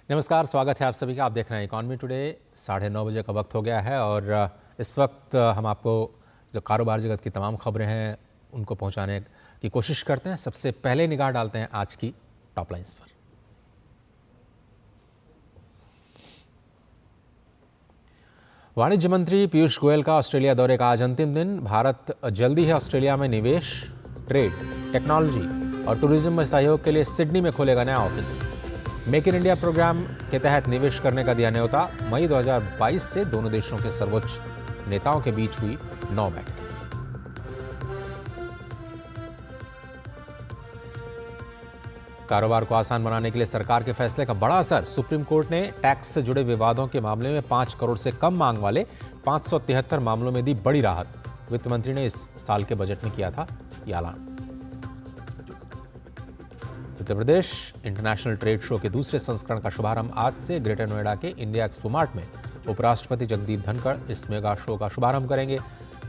नमस्कार, स्वागत है आप सभी का। आप देख रहे हैं इकॉनमी टुडे। 9:30 बजे का वक्त हो गया है और इस वक्त हम आपको जो कारोबार जगत की तमाम खबरें हैं उनको पहुंचाने की कोशिश करते हैं। सबसे पहले निगाह डालते हैं आज की टॉप लाइंस पर। वाणिज्य मंत्री पीयूष गोयल का ऑस्ट्रेलिया दौरे का आज अंतिम दिन। भारत जल्दी है ऑस्ट्रेलिया में निवेश, ट्रेड, टेक्नोलॉजी और टूरिज्म में सहयोग के लिए सिडनी में खोलेगा नया office. Make in India programme के तहत निवेश करने का दिया न्योता। मई 2022 से दोनों देशों के सर्वोच्च नेताओं के बीच हुई 9 बैठकें। कारोबार को आसान बनाने के लिए सरकार के फैसले का बड़ा असर। सुप्रीम कोर्ट ने टैक्स से जुड़े विवादों के मामले में 5 करोड़ से कम मांग वाले 573 मामलों में दी बड़ी राहत। वित्त मंत्री ने इस साल के बजट में किया था ये ऐलान। Uttar Pradesh international trade show के दूसरे संस्करण का शुभारंभ आज से ग्रेटर नोएडा के इंडिया एक्सपो मार्ट में उपराष्ट्रपति जगदीप धनखड़ इस मेगा शो का शुभारंभ करेंगे।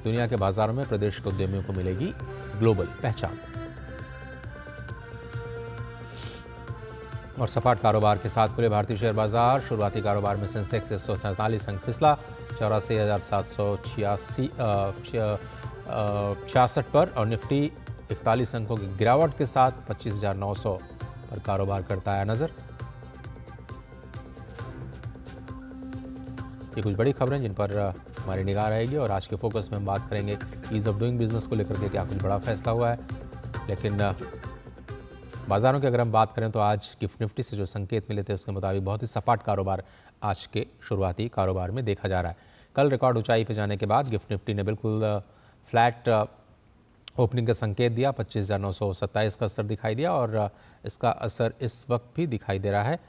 दुनिया के बाजारों में प्रदेश के उद्यमियों को मिलेगी ग्लोबल पहचान। और सपाट कारोबार के साथ खुले भारतीय शेयर बाजार। शुरुआती कारोबार में सेंसेक्स 147 अंक फिसला 84,766 पर और निफ्टी 41 अंकों की गिरावट के साथ 25,900 पर कारोबार करता है नजर। ये कुछ बड़ी खबरें जिन पर हमारी निगाह रहेगी और आज के फोकस में हम बात करेंगे ईज ऑफ डूइंग बिजनेस को लेकर के क्या कुछ बड़ा फैसला हुआ है। लेकिन बाजारों की अगर हम बात करें तो आज गिफ्ट निफ्टी से जो संकेत मिले थे उसके मुताबिक बहुत ही सपाट कारोबार आज के शुरुआती कारोबार में देखा जा रहा है। कल रिकॉर्ड ऊंचाई पर जाने के बाद गिफ्ट निफ्टी ने बिल्कुल फ्लैट ओपनिंग का संकेत दिया। 25,927 का असर दिखाई दिया और इसका असर इस वक्त भी दिखाई दे रहा है।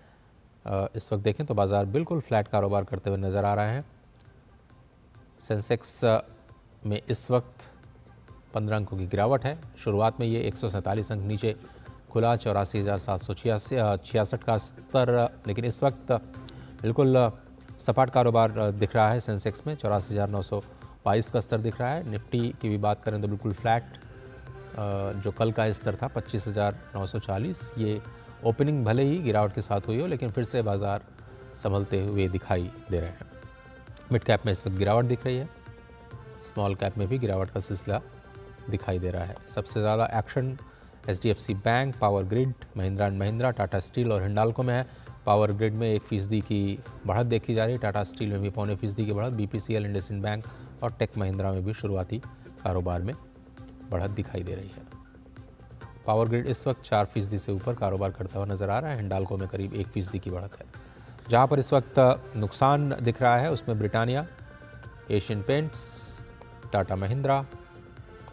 इस वक्त देखें तो बाजार बिल्कुल फ्लैट कारोबार करते हुए नजर आ रहे हैं। सेंसेक्स में इस वक्त 15 अंकों की गिरावट है। शुरुआत में ये 147 अंक नीचे खुला 84,766 का स्तर, लेकिन इस वक्त बिल्कुल सपाट कारोबार दिख रहा है। सेंसेक्स में 84,922 का स्तर दिख रहा है। निफ्टी की भी बात करें तो बिल्कुल फ्लैट, जो कल का स्तर था 25,940, ये ओपनिंग भले ही गिरावट के साथ हुई हो लेकिन फिर से बाजार संभलते हुए दिखाई दे रहे हैं। मिड कैप में इस वक्त गिरावट दिख रही है। स्मॉल कैप में भी गिरावट का सिलसिला दिखाई दे रहा है। सबसे ज़्यादा action HDFC bank, power grid, Mahindra and Mahindra, Tata steel और हिंडाल्को में है। पावर ग्रिड में 1% की बढ़त देखी जा रही है। टाटा स्टील में भी 0.25% की बढ़त। BPCL, इंडसइंड बैंक और टेक महिंद्रा में भी शुरुआती कारोबार में बढ़त दिखाई दे रही है। पावर ग्रिड इस वक्त 4% से ऊपर कारोबार करता हुआ नजर आ रहा है। हिंडाल्को में करीब 1% की बढ़त है। जहां पर इस वक्त नुकसान दिख रहा है उसमें Britannia, Asian Paints, Tata Mahindra,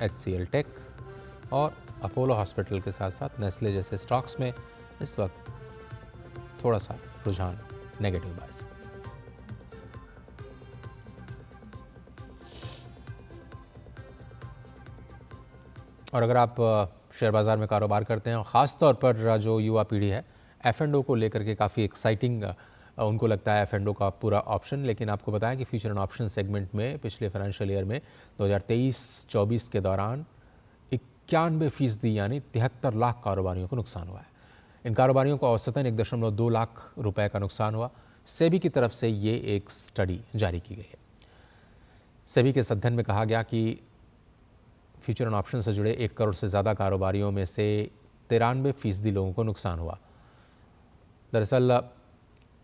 HCL tech और अपोलो हॉस्पिटल के साथ साथ नेस्ले जैसे स्टॉक्स में इस वक्त थोड़ा सा रुझान नेगेटिव बायस। और अगर आप शेयर बाज़ार में कारोबार करते हैं और ख़ास तौर पर जो युवा पीढ़ी है, F&O को लेकर के काफ़ी एक्साइटिंग उनको लगता है F&O का पूरा ऑप्शन। लेकिन आपको बताएं कि फ्यूचर एंड ऑप्शन सेगमेंट में पिछले फाइनेंशियल ईयर में 2023-24 के दौरान 91% यानी 73 लाख कारोबारियों को नुकसान हुआ है। इन कारोबारियों को औसतन 1.2 लाख रुपए का नुकसान हुआ। सेबी की तरफ से ये एक स्टडी जारी की गई है। सेबी के इस अध्ययन में कहा गया कि फ्यूचर एंड ऑप्शन से जुड़े 1 करोड़ से ज़्यादा कारोबारियों में से 93% लोगों को नुकसान हुआ। दरअसल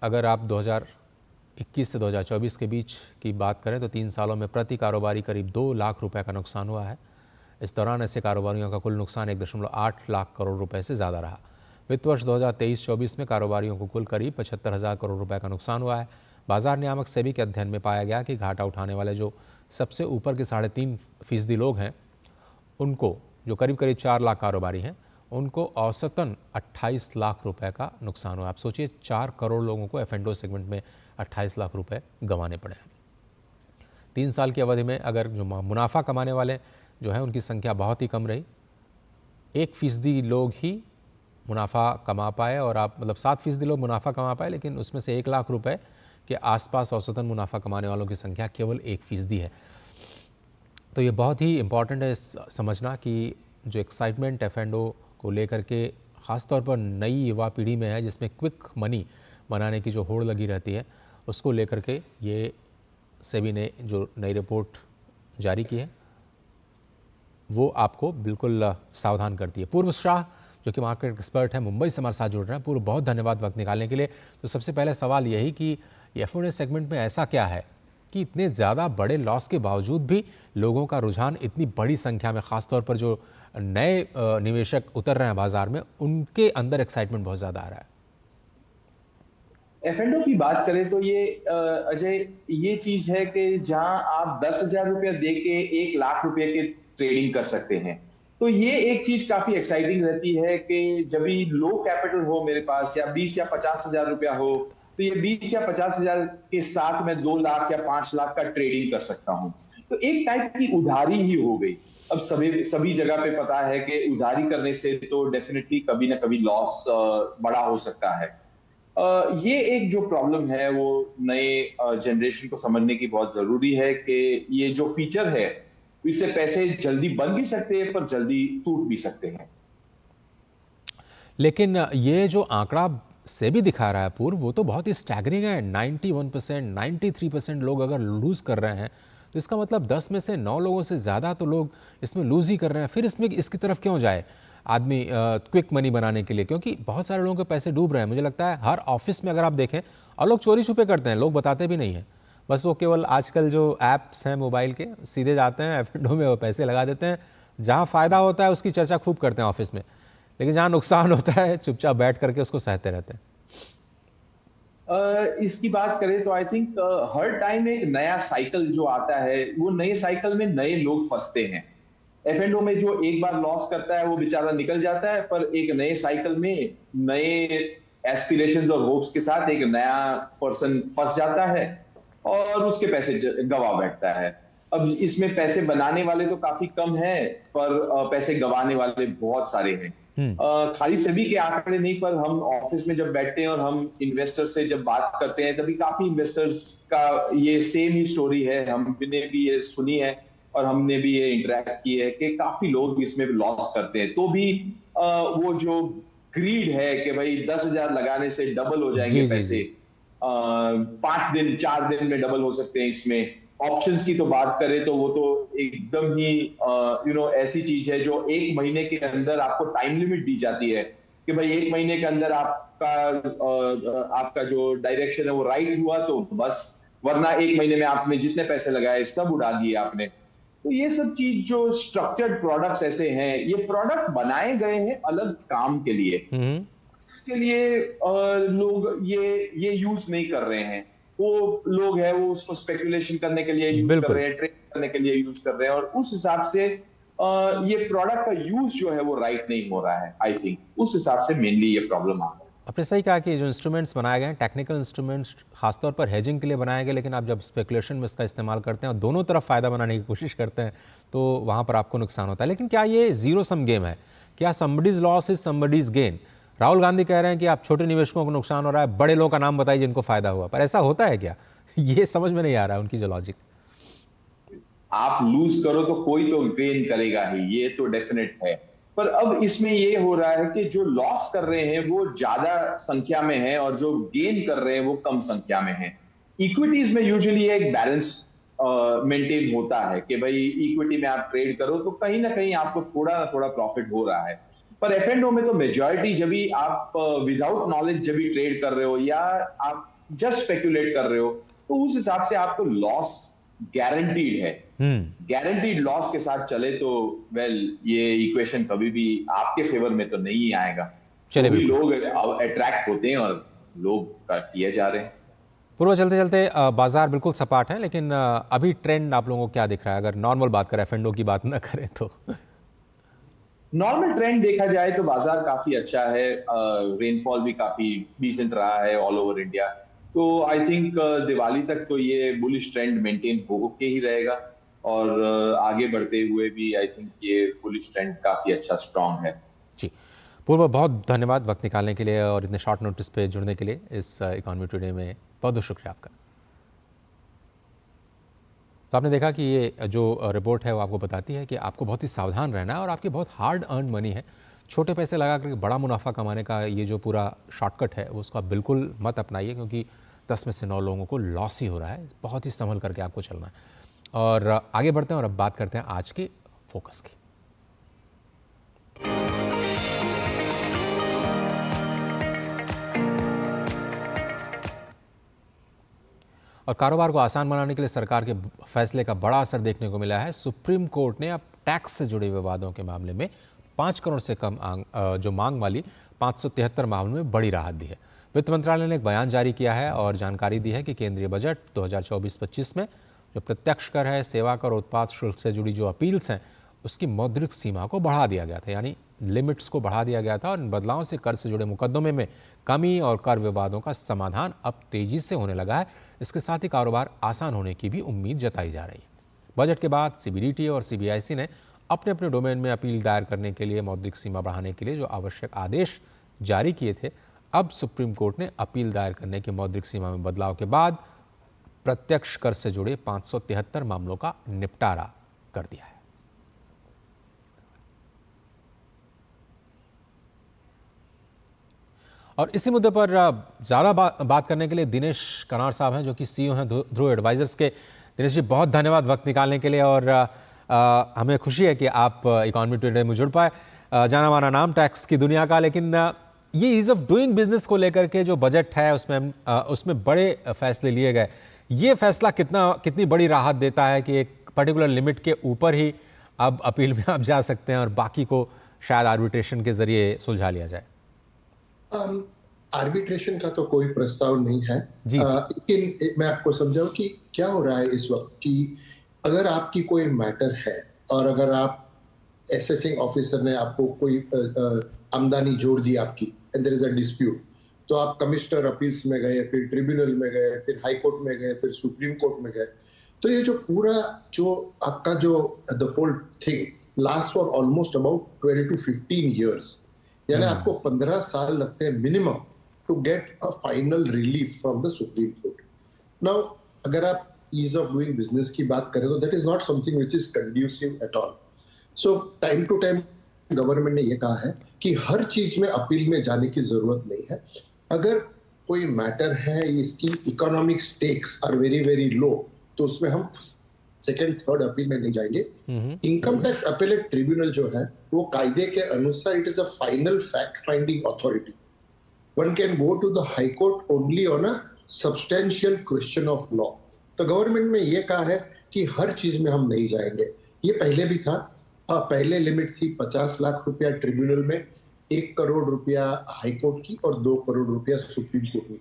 अगर आप 2021 से 2024 के बीच की बात करें तो 3 सालों में प्रति कारोबारी करीब 2 लाख रुपए का नुकसान हुआ है। इस दौरान ऐसे कारोबारियों का कुल नुकसान 1.8 लाख करोड़ रुपए से ज़्यादा रहा। वित्त वर्ष 2023-24 में कारोबारियों को कुल करीब 75,000 करोड़ रुपए का नुकसान हुआ है। बाजार नियामक सेबी के अध्ययन में पाया गया कि घाटा उठाने वाले जो सबसे ऊपर के 3.5% लोग हैं, उनको जो करीब 4 लाख कारोबारी हैं, उनको औसतन 28 लाख रुपए का नुकसान हुआ। आप सोचिए 4 करोड़ लोगों को F&O सेगमेंट में 28 लाख रुपए गंवाने पड़े हैं। 3 साल की अवधि में अगर जो मुनाफा कमाने वाले जो है उनकी संख्या बहुत ही कम रही। 1% लोग ही मुनाफा कमा पाए और आप 7% लोग मुनाफा कमा पाए, लेकिन उसमें से 1 लाख रुपए के आसपास औसतन मुनाफा कमाने वालों की संख्या केवल 1% है। तो ये बहुत ही इम्पॉर्टेंट है समझना कि जो एक्साइटमेंट F&O को लेकर के ख़ास तौर पर नई युवा पीढ़ी में है, जिसमें क्विक मनी बनाने की जो होड़ लगी रहती है, उसको लेकर के ये सेबी ने जो नई रिपोर्ट जारी की है वो आपको बिल्कुल सावधान करती है। पूर्व शाह जो कि मार्केट एक्सपर्ट है, मुंबई से हमारे साथ जुड़ रहे हैं। पूर्व, बहुत धन्यवाद वक्त निकालने के लिए। तो सबसे पहले सवाल यही कि F&O सेगमेंट में ऐसा क्या है कि इतने ज़्यादा बड़े लॉस के बावजूद भी लोगों का रुझान इतनी बड़ी संख्या में, ख़ासतौर पर जो नए निवेशक उतर रहे हैं बाजार में, उनके अंदर एक्साइटमेंट बहुत ज़्यादा आ रहा है। एफ की बात करें तो ये अजय, ये चीज है कि जहां आप 10,000 रुपया दे के 1 लाख रुपए के ट्रेडिंग कर सकते हैं, तो ये एक चीज काफी एक्साइटिंग रहती है कि जब भी लो कैपिटल हो मेरे पास, या 20 या 50,000 रुपया हो, तो ये 20 या 50,000 के साथ मैं 2 लाख या 5 लाख का ट्रेडिंग कर सकता हूं। तो एक टाइप की उधारी ही हो गई। अब सभी सभी जगह पे पता है कि उधारी करने से तो डेफिनेटली कभी ना कभी लॉस बड़ा हो सकता है। ये एक जो प्रॉब्लम है वो नए जनरेशन को समझने की बहुत जरूरी है कि ये जो फीचर है, इससे पैसे जल्दी बन भी सकते हैं पर जल्दी टूट भी सकते हैं। लेकिन ये जो आंकड़ा सेबी दिखा रहा है पूर्व, वो तो बहुत ही स्टैगरिंग है। 91%, 93% लोग अगर लूज कर रहे हैं, तो इसका मतलब 10 में से 9 लोगों से ज़्यादा तो लोग इसमें लूज ही कर रहे हैं। फिर इसमें इसकी तरफ क्यों जाए आदमी क्विक मनी बनाने के लिए? क्योंकि बहुत सारे लोगों के पैसे डूब रहे हैं। मुझे लगता है हर ऑफिस में अगर आप देखें, और लोग चोरी छुपे करते हैं, लोग बताते भी नहीं हैं। बस वो केवल आजकल जो ऐप्स हैं मोबाइल के, सीधे जाते हैं F&O में, वो पैसे लगा देते हैं। जहाँ फ़ायदा होता है उसकी चर्चा खूब करते हैं ऑफिस में, लेकिन जहाँ नुकसान होता है चुपचाप बैठ करके उसको सहते रहते हैं। इसकी बात करें तो आई थिंक हर टाइम एक नया साइकिल जो आता है, वो नए साइकिल में नए लोग फंसते हैं। F&O में जो एक बार लॉस करता है वो बेचारा निकल जाता है, पर एक नए साइकिल में नए एस्पिरेशंस और होप्स के साथ एक नया पर्सन फंस जाता है और उसके पैसे गवा बैठता है। अब इसमें पैसे बनाने वाले तो काफी कम है, पर पैसे गंवाने वाले बहुत सारे हैं। खाली सभी के आंकड़े नहीं, पर हम ऑफिस में जब बैठते हैं और हम इन्वेस्टर से जब बात करते हैं, तभी काफी इन्वेस्टर्स का ये सेम ही स्टोरी है। हमने भी ये सुनी है और हमने भी ये इंटरेक्ट की है कि काफी लोग इसमें लॉस करते हैं, तो भी वो जो ग्रीड है कि भाई 10,000 लगाने से डबल हो जाएंगे जी जी पैसे, जी। 5 दिन 4 दिन में डबल हो सकते हैं। इसमें ऑप्शंस की तो बात करें तो वो तो एकदम ही ऐसी चीज है जो 1 महीने के अंदर आपको टाइम लिमिट दी जाती है कि भाई 1 महीने के अंदर आपका जो डायरेक्शन है वो राइट हुआ तो बस, वरना 1 महीने में आपने जितने पैसे लगाए सब उड़ा दिए आपने। तो ये सब चीज जो स्ट्रक्चर्ड प्रोडक्ट्स ऐसे हैं, ये प्रोडक्ट बनाए गए हैं अलग काम के लिए। हम्म। इसके लिए लोग ये यूज नहीं कर रहे हैं। वो लोग हैं वो उसको स्पेकुलेशन करने के लिए यूज कर बिल्कुल। रहे हैं, ट्रेड करने के लिए यूज कर रहे हैं, और उस हिसाब से ये प्रोडक्ट का यूज जो है वो राइट नहीं हो रहा है। आई थिंक उस हिसाब से मेनली ये प्रॉब्लम आ रहा है। आपने सही कहा कि जो इंस्ट्रूमेंट्स बनाए गए हैं, टेक्निकल इंस्ट्रूमेंट्स खासतौर पर हेजिंग के लिए बनाए गए, लेकिन आप जब स्पेकुलेशन में इसका इस्तेमाल करते हैं और दोनों तरफ फ़ायदा बनाने की कोशिश करते हैं, तो वहाँ पर आपको नुकसान होता है। लेकिन क्या ये ज़ीरो सम गेम है? क्या somebody's loss is somebody's gain? Rahul Gandhi कह रहे हैं कि आप छोटे निवेशकों को नुकसान हो रहा है, बड़े लोगों का नाम बताइए जिनको फ़ायदा हुआ, पर ऐसा होता है क्या? ये समझ में नहीं आ रहा है उनकी जो लॉजिक। आप लूज करो तो कोई तो गेन करेगा ही, ये तो डेफिनेट है। पर अब इसमें ये हो रहा है कि जो लॉस कर रहे हैं वो ज्यादा संख्या में है और जो गेन कर रहे हैं वो कम संख्या में है। इक्विटीज में यूजुअली एक बैलेंस मेंटेन होता है कि भाई इक्विटी में आप ट्रेड करो तो कहीं ना कहीं आपको थोड़ा ना थोड़ा प्रॉफिट हो रहा है। पर F&O में तो मेजॉरिटी, जब भी आप विदाउट नॉलेज जब भी ट्रेड कर रहे हो या आप जस्ट स्पेक्यूलेट कर रहे हो, तो उस हिसाब से आपको लॉस गारंटीड है। हम्म। गारंटीड लॉस के साथ चले तो वेल, ये इक्वेशन कभी भी आपके फेवर में तो नहीं आएगा। तो चलिए, भी बिल्कुल। लोग अट्रैक्ट होते हैं और लोग किए जा रहे हैं। पूर्व, चलते चलते बाजार बिल्कुल सपाट है, लेकिन अभी ट्रेंड आप लोगों को क्या दिख रहा है, अगर नॉर्मल बात करें, F&O की बात ना करें तो? नॉर्मल ट्रेंड देखा जाए तो बाजार काफी अच्छा है। रेनफॉल भी काफी डिसेंट रहा है ऑल ओवर इंडिया। तो आई थिंक दिवाली तक तो ये बुलिश ट्रेंड मेंटेन होके ही रहेगा, और आगे बढ़ते हुए भी आई थिंक ये बुलिश ट्रेंड काफी अच्छा स्ट्रांग है। जी। पूर्व, बहुत धन्यवाद वक्त निकालने के लिए और इतने शॉर्ट नोटिस पे जुड़ने के लिए इस इकॉनमी टुडे में। बहुत बहुत शुक्रिया आपका। तो आपने देखा कि ये जो रिपोर्ट है वो आपको बताती है कि आपको बहुत ही सावधान रहना है और आपकी बहुत हार्ड अर्न मनी है, छोटे पैसे लगा करके बड़ा मुनाफा कमाने का ये जो पूरा शॉर्टकट है उसको आप बिल्कुल मत अपनाइए, क्योंकि 10 में से 9 लोगों को लॉस ही हो रहा है। बहुत ही संभल करके आपको चलना है। और आगे बढ़ते हैं और अब बात करते हैं आज के फोकस की। और कारोबार को आसान बनाने के लिए सरकार के फैसले का बड़ा असर देखने को मिला है। सुप्रीम कोर्ट ने अब टैक्स से जुड़े विवादों के मामले में 5 करोड़ से कम जो मांग वाली 573 मामलों में बड़ी राहत दी है। वित्त मंत्रालय ने एक बयान जारी किया है और जानकारी दी है कि केंद्रीय बजट 2024-25 में जो प्रत्यक्ष कर है, सेवा कर और उत्पाद शुल्क से जुड़ी जो अपील्स हैं, उसकी मौद्रिक सीमा को बढ़ा दिया गया था, यानी लिमिट्स को बढ़ा दिया गया था। और इन बदलावों से कर से जुड़े मुकदमे में कमी और कर विवादों का समाधान अब तेजी से होने लगा है। इसके साथ ही कारोबार आसान होने की भी उम्मीद जताई जा रही है। बजट के बाद सीबीडीटी और सीबीआईसी ने अपने अपने डोमेन में अपील दायर करने के लिए मौद्रिक सीमा बढ़ाने के लिए जो आवश्यक आदेश जारी किए थे, अब सुप्रीम कोर्ट ने अपील दायर करने की मौद्रिक सीमा में बदलाव के बाद प्रत्यक्ष कर से जुड़े 573 मामलों का निपटारा कर दिया है। और इसी मुद्दे पर ज़्यादा बात करने के लिए दिनेश कनार साहब हैं, जो कि सीईओ हैं ध्रुव एडवाइजर्स के। दिनेश जी, बहुत धन्यवाद वक्त निकालने के लिए। और हमें खुशी है कि आप इकोनॉमी टुडे में जुड़ पाए। जाना माना नाम टैक्स की दुनिया का, लेकिन ये ईज ऑफ डूइंग बिजनेस को लेकर के जो बजट है उसमें बड़े फैसले लिए गए। ये फैसला कितनी बड़ी राहत देता है कि एक पर्टिकुलर लिमिट के ऊपर ही अब अपील में आप जा सकते हैं और बाकी को शायद आर्बिट्रेशन के जरिए सुलझा लिया जाए। आर्बिट्रेशन का तो कोई प्रस्ताव नहीं है, लेकिन मैं आपको समझाऊं कि क्या हो रहा है इस वक्त कि अगर आपकी कोई मैटर है और अगर आप एसेसिंग ऑफिसर ने आपको कोई आमदनी जोड़ दी आपकी and there is a dispute, तो आप कमिश्नर अपील्स में गए, फिर ट्रिब्यूनल में गए, फिर हाई कोर्ट में गए, फिर सुप्रीम कोर्ट में गए, तो ये जो पूरा जो आपका जो the whole thing last for almost about 12 to 15 years, यानी आपको 15 साल लगते हैं minimum to get a final relief from the Supreme Court. Now अगर आप ईज ऑफ डूइंग बिजनेस की बात करें तो that is not something which is conducive at all. So time to time government ने यह कहा है कि हर चीज में अपील में जाने की जरूरत नहीं है। अगर कोई मैटर है, इसकी economic stakes are very very low, तो उसमें हम सेकेंड थर्ड अपील में नहीं जाएंगे। इनकम टैक्स अपीलेट ट्रिब्यूनल जो है वो कायदे के अनुसार it is a final fact finding authority. One can go to the high court only on a substantial question of law. तो गवर्नमेंट में ये कहा है कि हर चीज में हम नहीं जाएंगे। ये पहले भी था। पहले लिमिट थी 50 लाख रुपया ट्रिब्यूनल में, 1 करोड़ रुपया हाई कोर्ट की और 2 करोड़ रुपया सुप्रीम कोर्ट में।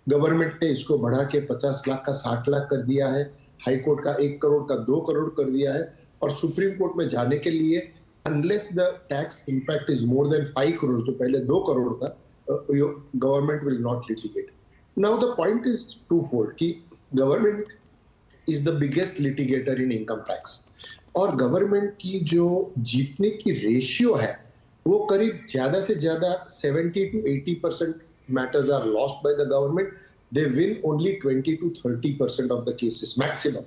गवर्नमेंट ने इसको बढ़ा के 50 लाख का 60 लाख कर दिया है, हाई कोर्ट का 1 करोड़ का 2 करोड़ कर दिया है, और सुप्रीम कोर्ट में जाने के लिए unless the tax impact is more than 5 crore, जो पहले 2 करोड़ था, government will not litigate. Now the point is twofold कि government is the biggest litigator in income tax, और गवर्नमेंट की जो जीतने की रेशियो है वो करीब ज्यादा से ज्यादा 70 to 80% matters are lost by the government. They win only 20 to 30% of the cases maximum.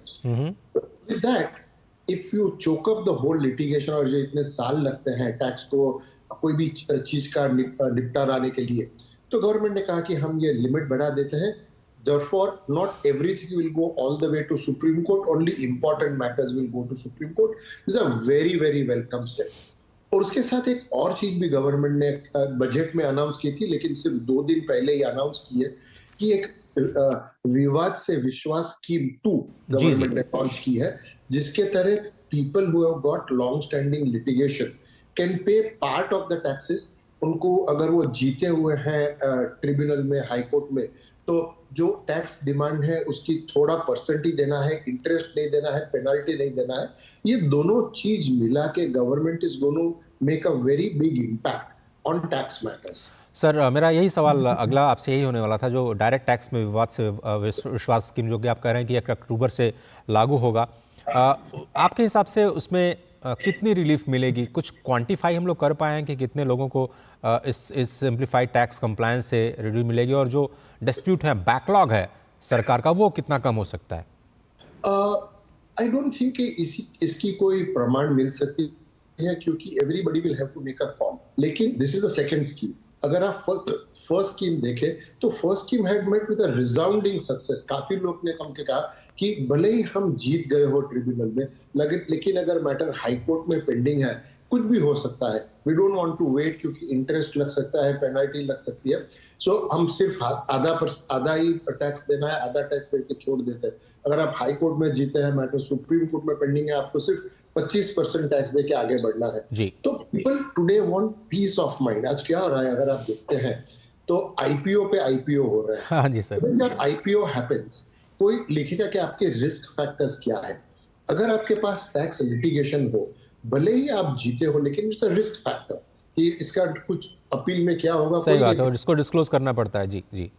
With that, if you choke up the whole litigation, और जो इतने साल लगते हैं टैक्स को कोई भी चीज का निपटारा आने के लिए, तो गवर्नमेंट ने कहा कि हम ये लिमिट बढ़ा देते हैं। Therefore, not everything will go all the way to Supreme Court. Only important matters will go to Supreme Court. This is a very very welcome step. और उसके साथ एक और चीज भी गवर्नमेंट ने बजट में अनाउंस की थी, लेकिन सिर्फ 2 दिन पहले ही अनाउंस की है कि एक विवाद से विश्वास स्कीम 2 गवर्नमेंट ने लॉन्च की है, जिसके तहत people who have got long standing litigation can pay part of the taxes. उनको अगर वो जीते हुए हैं ट्रिब्यूनल में, हाई कोर्ट में, तो जो टैक्स डिमांड है उसकी थोड़ा परसेंट ही देना है, इंटरेस्ट नहीं देना है, पेनल्टी नहीं देना है। ये दोनों चीज मिला के government is going to make a very big impact on tax matters. Sir, मेरा यही सवाल अगला आपसे यही होने वाला था। जो डायरेक्ट टैक्स में विवाद से विश्वास स्कीम, जो कि आप कह रहे हैं कि 1 अक्टूबर से लागू होगा, आपके हिसाब से उसमें कितनी रिलीफ मिलेगी? कुछ क्वांटिफाई हम लोग कर पाए हैं कि कितने लोगों को इस सिंप्लीफाइड टैक्स कंप्लायंस से रिलीफ मिलेगी, और जो डिस्प्यूट है, बैकलॉग है सरकार का, वो कितना कम हो सकता है? आई डोंट थिंक कि इसकी कोई प्रमाण मिल सकती है क्योंकि everybody will have to make a call, लेकिन this is the second scheme. अगर आप फर्स्ट स्कीम देखें तो first scheme had met with a resounding success. काफी लोग ने कम के कहा कि भले ही हम जीत गए हो ट्रिब्यूनल में, लेकिन अगर मैटर हाई कोर्ट में पेंडिंग है, कुछ भी हो सकता है, we don't want to wait, क्योंकि इंटरेस्ट लग सकता है, पेनल्टी लग सकती है। सो हम सिर्फ आधा ही टैक्स देना है, आधा टैक्स देके छोड़ देते हैं। अगर आप हाई कोर्ट में जीते हैं, मैटर सुप्रीम कोर्ट में पेंडिंग है, आपको सिर्फ 25% टैक्स देके आगे बढ़ना है। जी। तो people today want piece of mind. आज क्या हो रहा है, अगर आप देखते हैं तो आईपीओ पे आईपीओ हो रहा है। हाँ जी सर। आईपीओ हैपेंस, कोई लिखेगा कि आपके रिस्क फैक्टर्स क्या है। अगर आपके पास टैक्स लिटिगेशन हो, भले ही आप जीते हो, लेकिन इट्स अ रिस्क फैक्टर कि इसका कुछ अपील में क्या होगा। सही बात है, और इसको डिस्क्लोज करना पड़ता है। जी जी।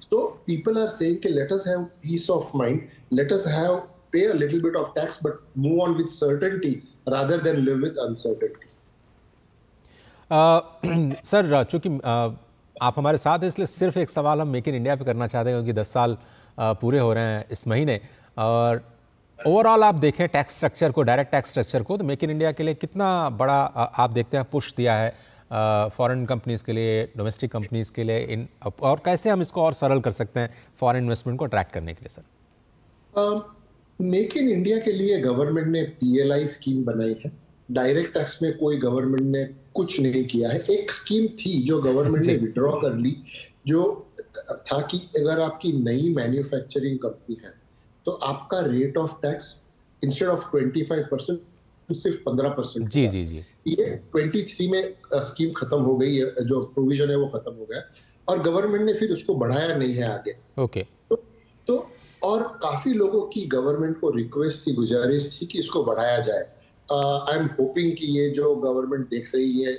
So people are saying कि let us have peace of mind, let us have pay a little bit of tax but move on with certainty rather than live with uncertainty. Sir, चूंकि आप हमारे साथ हैं, इसलिए सिर्फ एक सवाल हम मेक इन इंडिया पे करना चाहते हैं, क्योंकि 10 साल पूरे हो रहे हैं इस महीने, और ओवरऑल आप देखें टैक्स स्ट्रक्चर को, डायरेक्ट टैक्स स्ट्रक्चर को, तो मेक इन इंडिया के लिए कितना बड़ा आप देखते हैं पुश दिया है फॉरेन कंपनीज के लिए, डोमेस्टिक कंपनीज के लिए, और कैसे हम इसको और सरल कर सकते हैं फॉरेन इन्वेस्टमेंट को अट्रैक्ट करने के लिए? सर, मेक इन इंडिया के लिए गवर्नमेंट ने पीएलआई स्कीम बनाई है। डायरेक्ट टैक्स में कोई गवर्नमेंट ने कुछ नहीं किया है। एक स्कीम थी जो गवर्नमेंट ने विड्रॉ कर ली, जो था कि अगर आपकी नई मैन्युफैक्चरिंग कंपनी है तो आपका rate of tax instead of 25% सिर्फ 15%। जी जी जी। ये 23 में स्कीम खत्म हो गई है, जो प्रोविजन है वो खत्म हो गया, और गवर्नमेंट ने फिर उसको बढ़ाया नहीं है आगे। ओके। तो और काफी लोगों की गवर्नमेंट को रिक्वेस्ट थी, गुजारिश थी कि इसको बढ़ाया जाए। आई एम होपिंग कि ये जो गवर्नमेंट देख रही है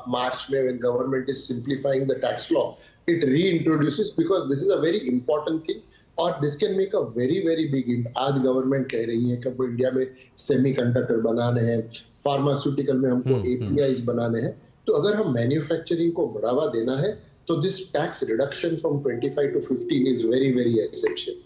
मार्च में, when government is simplifying the tax law, it reintroduces, because this is a very important thing और this can make a very very big impact. आज गवर्नमेंट कह रही है कि हमको इंडिया में सेमीकंडक्टर बनाने हैं, फार्मास्यूटिकल में हमको एपीआईज बनाने हैं। तो अगर हम मैन्युफैक्चरिंग को बढ़ावा देना है तो this tax reduction from 25 to 15 is very very essential.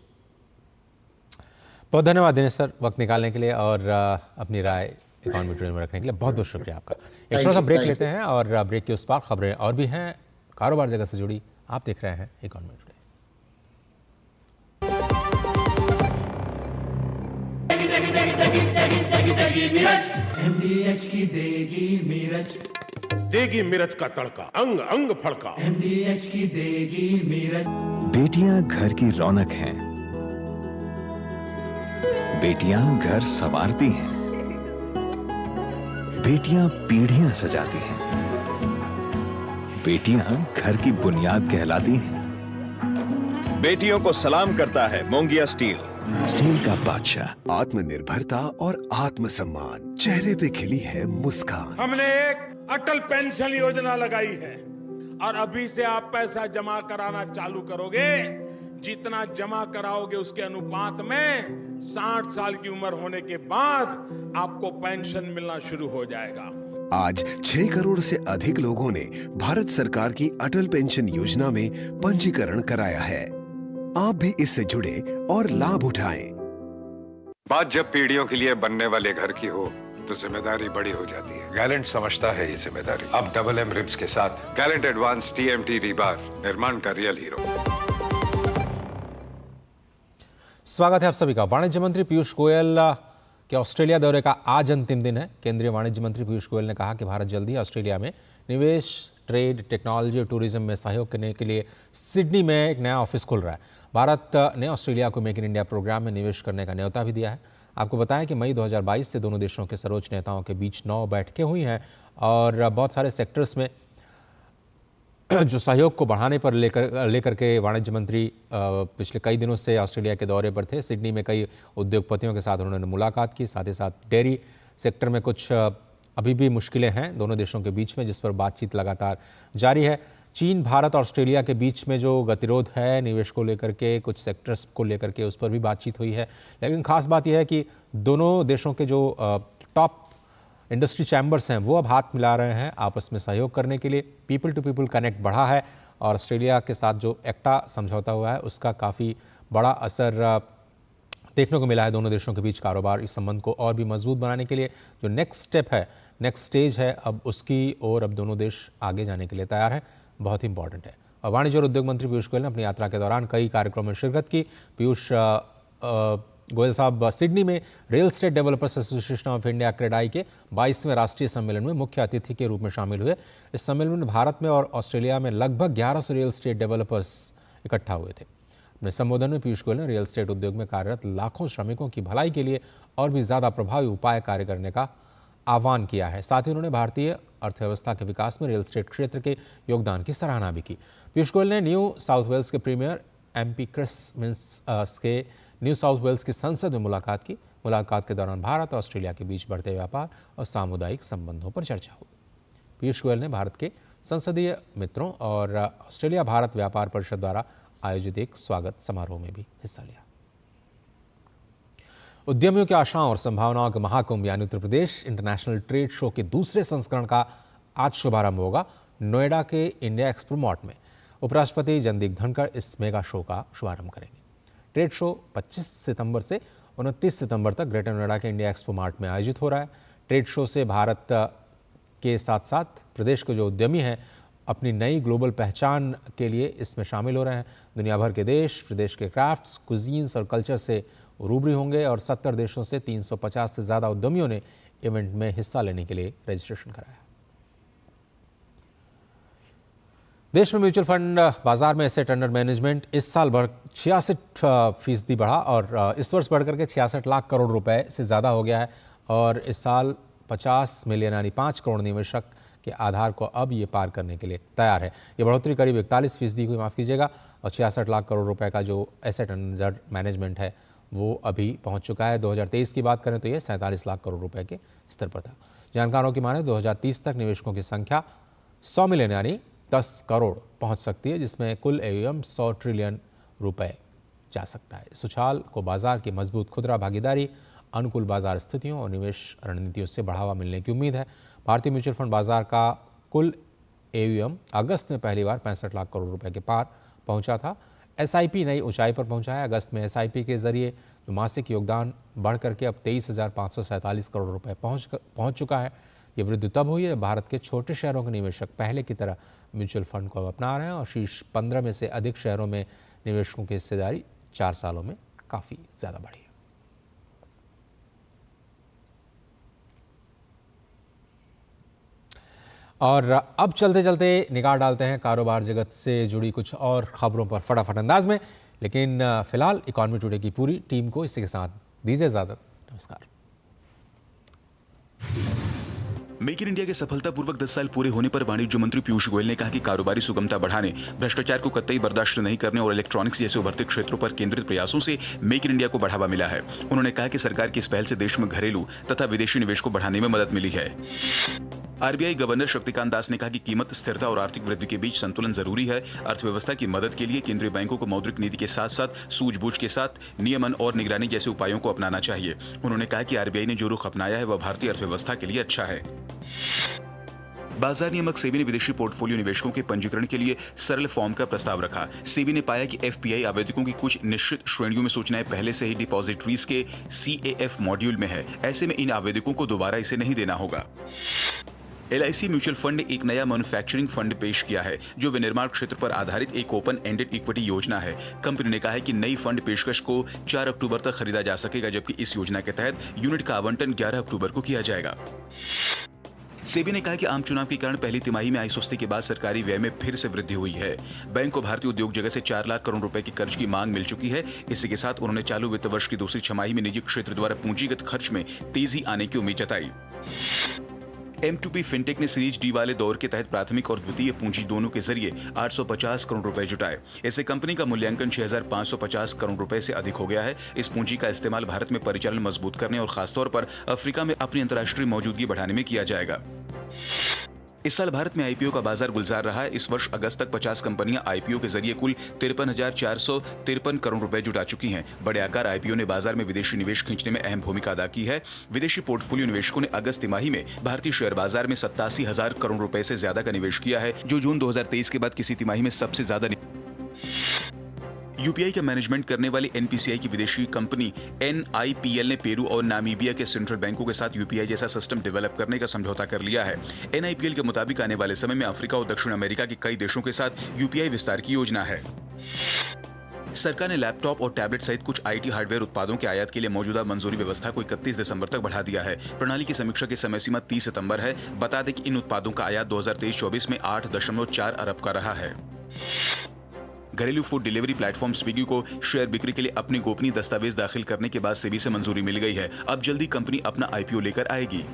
बहुत धन्यवाद दिनेश सर, वक्त निकालने के लिए और अपनी राय इकोनॉमी में रखने के लिए बहुत बहुत शुक्रिया आपका। एक छोटा सा ब्रेक लेते हैं, और ब्रेक के उस पार खबरें और भी हैं कारोबार जगत से जुड़ी। आप देख रहे हैं इकोनॉमी टुडे। MDH की देगी मिर्च, देगी मिर्च का तड़का, अंग अंग फड़का। MDH की देगी मिर्च। बेटियां घर की रौनक हैं, बेटियां घर संवारती हैं, बेटियां पीढ़ियां सजाती हैं, बेटियां घर की बुनियाद कहलाती हैं। बेटियों को सलाम करता है मोंगिया स्टील, स्टील का बादशाह। आत्मनिर्भरता और आत्मसम्मान, चेहरे पे खिली है मुस्कान। हमने एक अटल पेंशन योजना लगाई है, और अभी से आप पैसा जमा कराना चालू करोगे, जितना जमा कराओगे उसके अनुपात में 60 साल की उम्र होने के बाद आपको पेंशन मिलना शुरू हो जाएगा। आज 6 करोड़ से अधिक लोगों ने भारत सरकार की अटल पेंशन योजना में पंजीकरण कराया है। आप भी इससे जुड़े और लाभ उठाएं। बात जब पीढ़ियों के लिए बनने वाले घर की हो तो जिम्मेदारी बड़ी हो जाती है। गैलेंट समझता है ये जिम्मेदारी। अब डबल एम रिब्स के साथ गैलेंट एडवांस TMT रीबार, निर्माण का रियल हीरो। स्वागत है आप सभी का। वाणिज्य मंत्री पीयूष गोयल के ऑस्ट्रेलिया दौरे का आज अंतिम दिन है। केंद्रीय वाणिज्य मंत्री पीयूष गोयल ने कहा कि भारत जल्द ही ऑस्ट्रेलिया में निवेश, ट्रेड, टेक्नोलॉजी और टूरिज्म में सहयोग करने के लिए सिडनी में एक नया ऑफिस खुल रहा है। भारत ने ऑस्ट्रेलिया को मेक इन इंडिया प्रोग्राम में निवेश करने का न्योता भी दिया है। आपको बताएं कि मई 2022 से दोनों देशों के सर्वोच्च नेताओं के बीच 9 बैठकें हुई हैं, और बहुत सारे सेक्टर्स में जो सहयोग को बढ़ाने पर लेकर के वाणिज्य मंत्री पिछले कई दिनों से ऑस्ट्रेलिया के दौरे पर थे। सिडनी में कई उद्योगपतियों के साथ उन्होंने मुलाकात की। साथ ही साथ डेयरी सेक्टर में कुछ अभी भी मुश्किलें हैं दोनों देशों के बीच में, जिस पर बातचीत लगातार जारी है। चीन, भारत और ऑस्ट्रेलिया के बीच में जो गतिरोध है निवेश को लेकर के, कुछ सेक्टर्स को लेकर के, उस पर भी बातचीत हुई है। लेकिन खास बात यह है कि दोनों देशों के जो टॉप इंडस्ट्री चैम्बर्स हैं वो अब हाथ मिला रहे हैं आपस में सहयोग करने के लिए। पीपल टू पीपल कनेक्ट बढ़ा है, और ऑस्ट्रेलिया के साथ जो एक्टा समझौता हुआ है उसका काफ़ी बड़ा असर देखने को मिला है दोनों देशों के बीच कारोबार इस संबंध को और भी मजबूत बनाने के लिए। जो नेक्स्ट स्टेप है नेक्स्ट स्टेज है, अब उसकी और अब दोनों देश आगे जाने के लिए तैयार हैं, बहुत ही इंपॉर्टेंट है। और वाणिज्य और उद्योग मंत्री पीयूष गोयल ने अपनी यात्रा के दौरान कई कार्यक्रमों में शिरकत की। पीयूष गोयल साहब सिडनी में real estate developers association of India CREDAI के 22वें राष्ट्रीय सम्मेलन में मुख्य अतिथि के रूप में शामिल हुए। इस सम्मेलन में भारत में और ऑस्ट्रेलिया में लगभग 1100 रियल एस्टेट डेवलपर्स इकट्ठा हुए थे। अपने संबोधन में पीयूष गोयल ने रियल एस्टेट उद्योग में कार्यरत लाखों श्रमिकों की भलाई के लिए और भी ज़्यादा प्रभावी उपाय कार्य करने का आह्वान किया है। साथ ही उन्होंने भारतीय अर्थव्यवस्था के विकास में रियल एस्टेट क्षेत्र के योगदान की सराहना भी की। पीयूष गोयल ने न्यू साउथ वेल्स के प्रीमियर MP क्रिस मिन्स के न्यू साउथ वेल्स की संसद में मुलाकात की। मुलाकात के दौरान भारत और ऑस्ट्रेलिया के बीच बढ़ते व्यापार और सामुदायिक संबंधों पर चर्चा हुई। पीयूष गोयल ने भारत के संसदीय मित्रों और ऑस्ट्रेलिया भारत व्यापार परिषद द्वारा आयोजित एक स्वागत समारोह में भी हिस्सा लिया। उद्यमियों की आशाओं और संभावनाओं के महाकुंभ यानी Uttar Pradesh international trade show के दूसरे संस्करण का आज शुभारंभ होगा नोएडा के इंडिया एक्सपो मॉर्ट में। उपराष्ट्रपति जगदीप धनखड़ इस मेगा शो का शुभारंभ करेंगे। ट्रेड शो 25 सितंबर से 29 सितंबर तक ग्रेटर नोएडा के इंडिया एक्सपो मार्ट में आयोजित हो रहा है। ट्रेड शो से भारत के साथ साथ प्रदेश के जो उद्यमी हैं अपनी नई ग्लोबल पहचान के लिए इसमें शामिल हो रहे हैं। दुनिया भर के देश प्रदेश के क्राफ्ट्स, कुजीन्स और कल्चर से रूबरू होंगे और 70 देशों से 350 से ज़्यादा उद्यमियों ने इवेंट में हिस्सा लेने के लिए रजिस्ट्रेशन कराया। देश में म्यूचुअल फंड बाजार में एसेट अंडर मैनेजमेंट इस साल 66% बढ़ा और इस वर्ष बढ़कर के 66 लाख करोड़ रुपए से ज़्यादा हो गया है और इस साल 50 मिलियन यानी 5 करोड़ निवेशक के आधार को अब ये पार करने के लिए तैयार है। ये बढ़ोतरी करीब 41% हुई, माफ़ कीजिएगा, और 66 लाख करोड़ रुपए का जो एसेट अंडर मैनेजमेंट है वो अभी पहुंच चुका है। 2023 की बात करें तो ये 47 लाख करोड़ रुपए के स्तर पर था। जानकारों की माने 2030 तक निवेशकों की संख्या 100 मिलियन यानी 10 करोड़ पहुंच सकती है, जिसमें कुल AUM 100 ट्रिलियन रुपए जा सकता है। इस उछाल को बाजार की मजबूत खुदरा भागीदारी, अनुकूल बाजार स्थितियों और निवेश रणनीतियों से बढ़ावा मिलने की उम्मीद है। भारतीय म्यूचुअल फंड बाजार का कुल AUM अगस्त में पहली बार 65 लाख करोड़ रुपए के पार पहुंचा था। SIP नई ऊंचाई पर पहुंचा है। अगस्त में SIP के जरिए मासिक योगदान बढ़ करके अब 23,547 करोड़ रुपए पहुंच चुका है। ये वृद्धि तब हुई है भारत के छोटे शहरों के निवेशक पहले की तरह म्यूचुअल फंड को अपना रहे हैं और शीर्ष 15 में से अधिक शहरों में निवेशकों की हिस्सेदारी 4 सालों में काफ़ी ज़्यादा बढ़ी है। और अब चलते चलते निगाह डालते हैं कारोबार जगत से जुड़ी कुछ और खबरों पर फटाफट अंदाज में, लेकिन फिलहाल इकॉनमी टुडे की पूरी टीम को इसी के साथ दीजिए इजाजत। नमस्कार। मेक इन इंडिया के सफलतापूर्वक 10 साल पूरे होने पर वाणिज्य मंत्री पीयूष गोयल ने कहा कि कारोबारी सुगमता बढ़ाने, भ्रष्टाचार को कतई बर्दाश्त नहीं करने और इलेक्ट्रॉनिक्स जैसे उभरते क्षेत्रों पर केंद्रित प्रयासों से मेक इन इंडिया को बढ़ावा मिला है। उन्होंने कहा कि सरकार की इस पहल से देश में घरेलू तथा विदेशी निवेश को बढ़ाने में मदद मिली है। RBI गवर्नर शक्तिकांत दास ने कहा कि कीमत स्थिरता और आर्थिक वृद्धि के बीच संतुलन जरूरी है। अर्थव्यवस्था की मदद के लिए केंद्रीय बैंकों को मौद्रिक नीति के साथ साथ सूझबूझ के साथ नियमन और निगरानी जैसे उपायों को अपनाना चाहिए। उन्होंने कहा कि RBI ने जो रुख अपनाया है वह भारतीय अर्थव्यवस्था के लिए अच्छा है। बाजार नियामक सेबी ने विदेशी पोर्टफोलियो निवेशकों के पंजीकरण के लिए सरल फॉर्म का प्रस्ताव रखा। सेबी ने पाया कि FPI आवेदकों की कुछ निश्चित श्रेणियों में सूचनाएं पहले से ही डिपॉजिटरीज के CAF मॉड्यूल में है। ऐसे में इन आवेदकों को दोबारा इसे नहीं देना होगा। LIC म्यूचुअल फंड ने एक नया मैन्युफैक्चरिंग फंड पेश किया है जो विनिर्माण क्षेत्र पर आधारित एक ओपन एंडेड इक्विटी योजना है। कंपनी ने कहा है कि नई फंड पेशकश को 4 अक्टूबर तक खरीदा जा सकेगा, जबकि इस योजना के तहत यूनिट का आवंटन 11 अक्टूबर को किया जाएगा। सेबी ने कहा कि आम चुनाव के कारण पहली तिमाही में आई सुस्ती के बाद सरकारी व्यय में फिर से वृद्धि हुई है। बैंक को भारतीय उद्योग जगत से 4 लाख करोड़ रुपए की कर्ज की मांग मिल चुकी है। इसी के साथ उन्होंने चालू वित्त वर्ष की दूसरी छमाही में निजी क्षेत्र द्वारा पूंजीगत खर्च में तेजी आने की उम्मीद जताई। M2P फिनटेक ने सीरीज डी वाले दौर के तहत प्राथमिक और द्वितीय पूंजी दोनों के जरिए 850 करोड़ रुपए जुटाए। इससे कंपनी का मूल्यांकन 6,550 करोड़ रुपए से अधिक हो गया है। इस पूंजी का इस्तेमाल भारत में परिचालन मजबूत करने और खासतौर पर अफ्रीका में अपनी अंतर्राष्ट्रीय मौजूदगी बढ़ाने में किया जाएगा। इस साल भारत में IPO का बाजार गुलजार रहा है। इस वर्ष अगस्त तक 50 कंपनियां IPO के जरिए कुल 53,453 करोड़ रुपए जुटा चुकी हैं। बड़े आकार IPO ने बाजार में विदेशी निवेश खींचने में अहम भूमिका अदा की है। विदेशी पोर्टफोलियो निवेशकों ने अगस्त तिमाही में भारतीय शेयर बाजार में 87,000 करोड़ रुपए से ज्यादा का निवेश किया है, जो जून 2023 के बाद किसी तिमाही में सबसे ज्यादा। यूपीआई का मैनेजमेंट करने वाली एनपीसीआई की विदेशी कंपनी NIPL ने पेरू और नामीबिया के सेंट्रल बैंकों के साथ यूपीआई जैसा सिस्टम डेवलप करने का समझौता कर लिया है। NIPL के मुताबिक आने वाले समय में अफ्रीका और दक्षिण अमेरिका के कई देशों के साथ यूपीआई विस्तार की योजना है। सरकार ने लैपटॉप और टैबलेट सहित कुछ आईटी हार्डवेयर उत्पादों के आयात के लिए मौजूदा मंजूरी व्यवस्था को 31 दिसंबर तक बढ़ा दिया है। प्रणाली की समीक्षा की समय सीमा 30 सितंबर है। बता दें कि इन उत्पादों का आयात 2023-24 में 8.4 अरब का रहा है। घरेलू फूड डिलीवरी प्लेटफॉर्म स्विगी को शेयर बिक्री के लिए अपने गोपनीय दस्तावेज दाखिल करने के बाद सेबी से मंजूरी मिल गई है। अब जल्दी कंपनी अपना IPO लेकर आएगी।